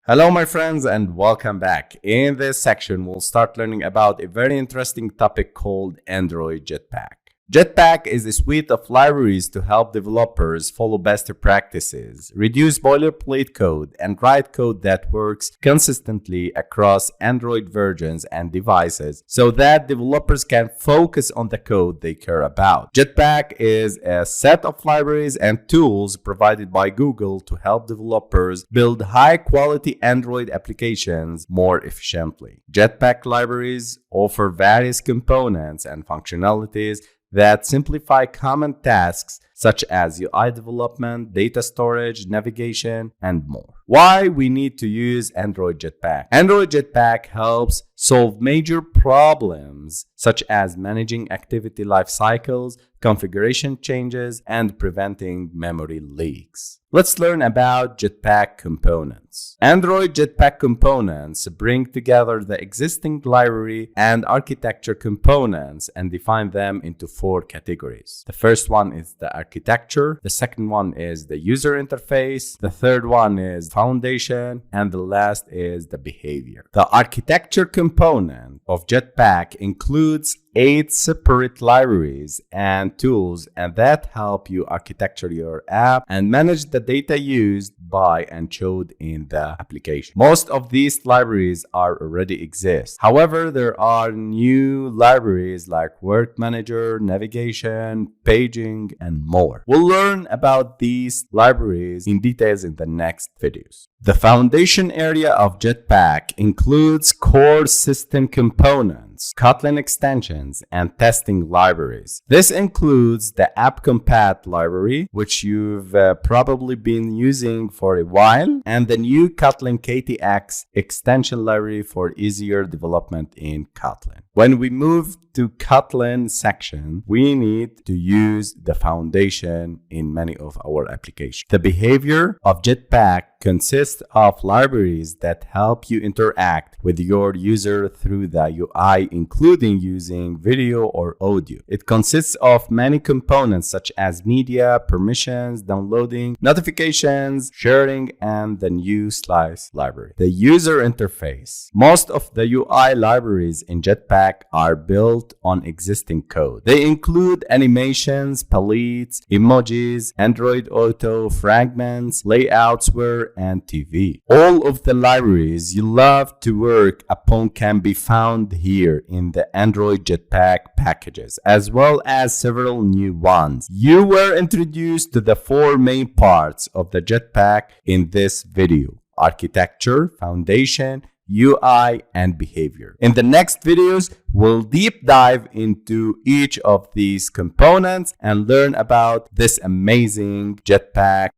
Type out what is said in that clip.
Hello my friends and welcome back. In this section, we'll start learning about a very interesting topic called Android Jetpack. Jetpack is a suite of libraries to help developers follow best practices, reduce boilerplate code, and write code that works consistently across Android versions and devices so that developers can focus on the code they care about. Jetpack is a set of libraries and tools provided by Google to help developers build high-quality Android applications more efficiently. Jetpack libraries offer various components and functionalities that simplify common tasks such as UI development, data storage, navigation, and more. Why we need to use Android Jetpack? Android Jetpack helps solve major problems such as managing activity life cycles, configuration changes, and preventing memory leaks. Let's learn about Jetpack components. Android Jetpack components bring together the existing library and architecture components and define them into four categories. The first one is the architecture, the second one is the user interface, the third one is foundation, and the last is the behavior. The architecture component of Jetpack includes 8 separate libraries and tools and that help you architecture your app and manage the data used by and showed in the application. Most of these libraries already exist. However, there are new libraries like WorkManager, navigation, paging, and more. We'll learn about these libraries in details in the next videos. The foundation area of Jetpack includes core system components, Kotlin extensions, and testing libraries. This includes the AppCompat library, which you've probably been using for a while, and the new Kotlin KTX extension library for easier development in Kotlin. When we move to Kotlin section, we need to use the foundation in many of our applications. The behavior of Jetpack consists of libraries that help you interact with your user through the UI, including using video or audio. It consists of many components such as media, permissions, downloading, notifications, sharing, and the new slice library. The user interface. Most of the UI libraries in Jetpack are built on existing code. They include animations, palettes, emojis, Android Auto, fragments, layoutsware, and TV. All of the libraries you love to work upon can be found here in the Android Jetpack packages, as well as several new ones. You were introduced to the 4 main parts of the Jetpack in this video: architecture, foundation, UI, and behavior. In the next videos, we'll deep dive into each of these components and learn about this amazing Jetpack